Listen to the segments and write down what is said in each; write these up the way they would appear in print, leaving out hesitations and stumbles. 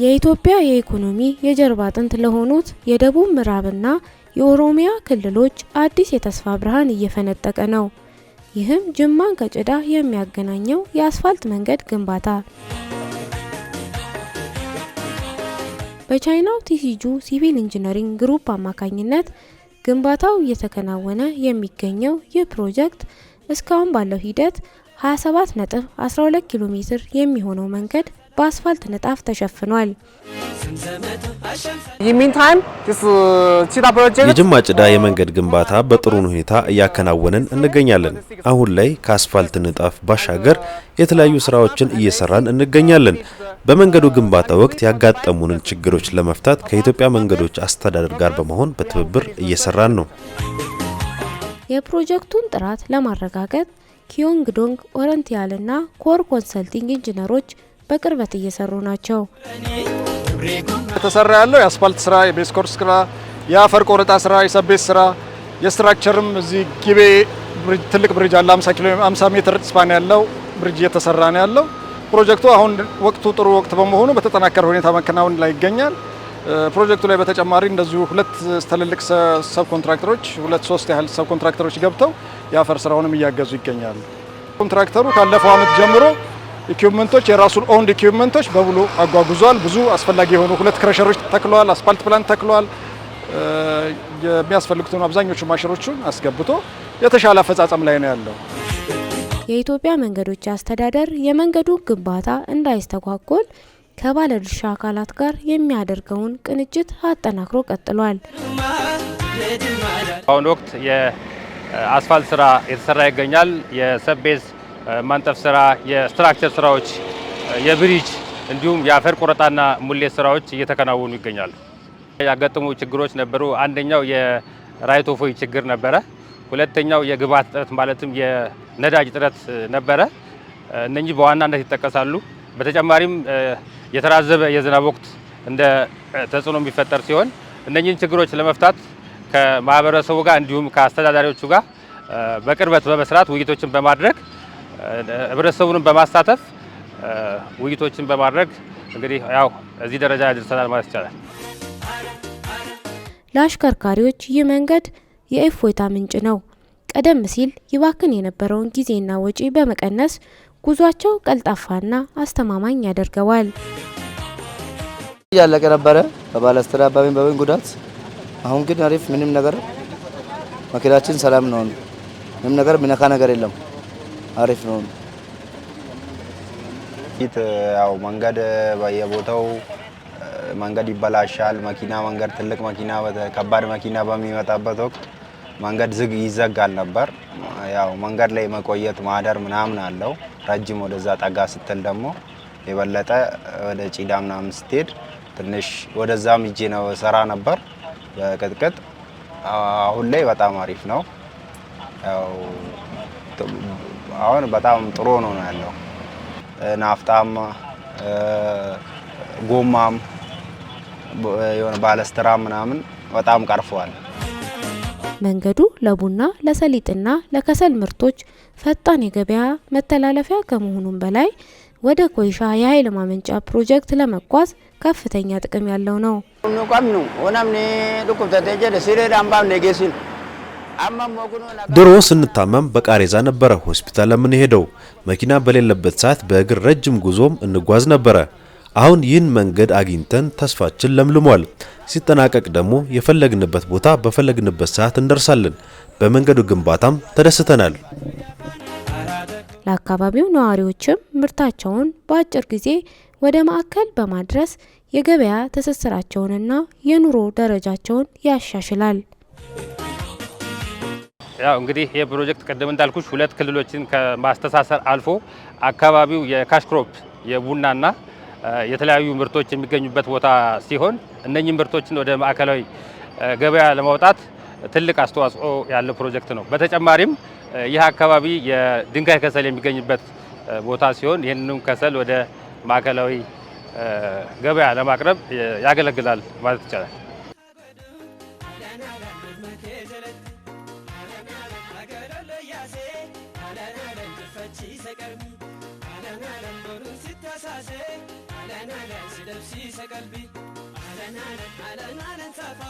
የኢትዮጵያ የኢኮኖሚ የጀርባ አጥንት ለሆኑት የደቡብ ምዕራብና የኦሮሚያ ክልሎች አዲስ የተስፋ ብርሃን እየፈነጠቀ ነው። ይህም ጅማን ከጭዳ የሚያገናኘው የአስፋልት መንገድ ግንባታ። በቻይናው ቲሲጁ ሲቪል ኢንጂነሪንግ ግሩፕ አማካኝነት ግንባታው እየተከናወነ የሚገኘው ይህ ፕሮጀክት እስካሁን ባለው ሂደት 27.12 ኪሎ ሜትር የሚሆነው መንገድ በአስፋልት ንጣፍ ተሸፍኗል። የጅማ ጭዳ የመንገድ ግንባታ በጥሩ ሁኔታ እያከናወንን እንገኛለን። አሁን ላይ ከአስፋልት ንጣፍ ባሻገር የተለያዩ ስራዎችን እየሰራን እንገኛለን። በመንገዱ ግንባታ ወቅት ያጋጠሙንን ችግሮች ለመፍታት ከኢትዮጵያ መንገዶች አስተዳደር ጋር በመሆን በትብብር እየሰራን ነው። የፕሮጀክቱን ጥራት ለማረጋገጥ ኪዮንግዶንግ ኦሪየንታልና ኮር ኮንሰልቲንግ ኢንጂነሮች በቅርበት እየሰሩ ናቸው። የተሰራ ያለው የአስፋልት ስራ፣ የቤዝ ኮርስ ስራ፣ የአፈር ቆረጣ ስራ፣ የሰቤት ስራ፣ የስትራክቸርም እዚህ ጊቤ ትልቅ ብሪጅ አለ 50 ሜትር ስፓን ያለው ብሪጅ እየተሰራ ነው ያለው። ፕሮጀክቱ አሁን ወቅቱ ጥሩ ወቅት በመሆኑ በተጠናከረ ሁኔታ መከናወን ላይ ይገኛል። ፕሮጀክቱ ላይ በተጨማሪ እንደዚሁ ሁለት ትልልቅ ሰብ ኮንትራክተሮች 2-3 ያህል ሰብ ኮንትራክተሮች ገብተው የአፈር ስራውንም እያገዙ ይገኛሉ። ኮንትራክተሩ ካለፈው አመት ጀምሮ ኢኩዊፕመንቶች የራሱን ኦንድ ኢኩዊፕመንቶች በሙሉ አጓጉዟል። ብዙ አስፈላጊ የሆኑ 2 ክረሸሮች ተክለዋል፣ አስፋልት ፕላንት ተክለዋል። የሚያስፈልጉትን አብዛኞቹ ማሽኖቹን አስገብቶ የተሻለ አፈጻጸም ላይ ነው ያለው። የኢትዮጵያ መንገዶች አስተዳደር የመንገዱ ግንባታ እንዳይስተጓጎል ከባለድርሻ አካላት ጋር የሚያደርገውን ቅንጅት አጠናክሮ ቀጥሏል። አሁን ወቅት የአስፋልት ስራ የተሰራ ይገኛል። የሰቤዝ ማንጠፍ ስራ፣ የስትራክቸር ስራዎች፣ የብሪጅ እንዲሁም የአፈር ቆረጣና ሙሌት ስራዎች እየተከናወኑ ይገኛሉ። ያጋጠሙ ችግሮች ነበሩ። አንደኛው የራይት ኦፍ ዌይ ችግር ነበረ። ሁለተኛው የግብዓት እጥረት ማለትም የነዳጅ እጥረት ነበረ። እነኚህ በዋናነት ይጠቀሳሉ። በተጨማሪም የተራዘመ የዝናብ ወቅት እንደ ተጽዕኖ የሚፈጠር ሲሆን እነኚህን ችግሮች ለመፍታት ከማህበረሰቡ ጋር እንዲሁም ከአስተዳዳሪዎቹ ጋር በቅርበት በመስራት ውይይቶችን በማድረግ ህብረተሰቡንም በማሳተፍ ውይይቶችን በማድረግ እንግዲህ ያው እዚህ ደረጃ ያደርሰናል ማለት ይቻላል። ለአሽከርካሪዎች ይህ መንገድ የእፎይታ ምንጭ ነው። ቀደም ሲል ይባክን የነበረውን ጊዜና ወጪ በመቀነስ ጉዟቸው ቀልጣፋና አስተማማኝ ያደርገዋል። ያለቀ ነበረ በባለስትራ በምን ጉዳት። አሁን ግን አሪፍ ምንም ነገር መኪናችን ሰላም ነው። ምንም ነገር ምነካ ነገር የለም። አሪፍ ነው። ያው መንገድ በየቦታው መንገድ ይበላሻል። መኪና መንገድ ትልቅ መኪና ከባድ መኪና በሚመጣበት ወቅት መንገድ ዝግ ይዘጋል ነበር። ያው መንገድ ላይ መቆየት ማደር ምናምን አለው። ረጅም ወደዛ ጠጋ ስትል ደግሞ የበለጠ ወደ ጭዳ ምናምን ስትሄድ ትንሽ ወደዛም ሂጄ ነው ሰራ ነበር በቅጥቅጥ። አሁን ላይ በጣም አሪፍ ነው። ያው አሁን በጣም ጥሩ ነው ያለው። ናፍጣም ጎማም የሆነ ባለስትራ ምናምን በጣም ቀርፈዋል። መንገዱ ለቡና ለሰሊጥና ለከሰል ምርቶች ፈጣን የገበያ መተላለፊያ ከመሆኑም በላይ ወደ ኮይሻ የኃይል ማመንጫ ፕሮጀክት ለመጓዝ ከፍተኛ ጥቅም ያለው ነው። ድሮ ስንታመም በቃሬዛ ነበረ ሆስፒታል የምንሄደው። መኪና በሌለበት ሰዓት በእግር ረጅም ጉዞም እንጓዝ ነበረ። አሁን ይህን መንገድ አግኝተን ተስፋችን ለምልሟል። ሲጠናቀቅ ደግሞ የፈለግንበት ቦታ በፈለግንበት ሰዓት እንደርሳለን። በመንገዱ ግንባታም ተደስተናል። ለአካባቢው ነዋሪዎችም ምርታቸውን በአጭር ጊዜ ወደ ማዕከል በማድረስ የገበያ ትስስራቸውንና የኑሮ ደረጃቸውን ያሻሽላል። ያው እንግዲህ ይህ ፕሮጀክት ቀደም እንዳልኩሽ 2 ክልሎችን ከማስተሳሰር አልፎ አካባቢው የካሽ ክሮፕ የቡናና የተለያዩ ምርቶች የሚገኙበት ቦታ ሲሆን እነኚህ ምርቶችን ወደ ማዕከላዊ ገበያ ለማውጣት ትልቅ አስተዋጽኦ ያለው ፕሮጀክት ነው። በተጨማሪም ይህ አካባቢ የድንጋይ ከሰል የሚገኝበት ቦታ ሲሆን ይህንንም ከሰል ወደ ማዕከላዊ ገበያ ለማቅረብ ያገለግላል ማለት ይቻላል። አለን ሲደብሲ ሰቀልቢ አለን ሳፋ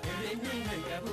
የብኝን መንቀቡ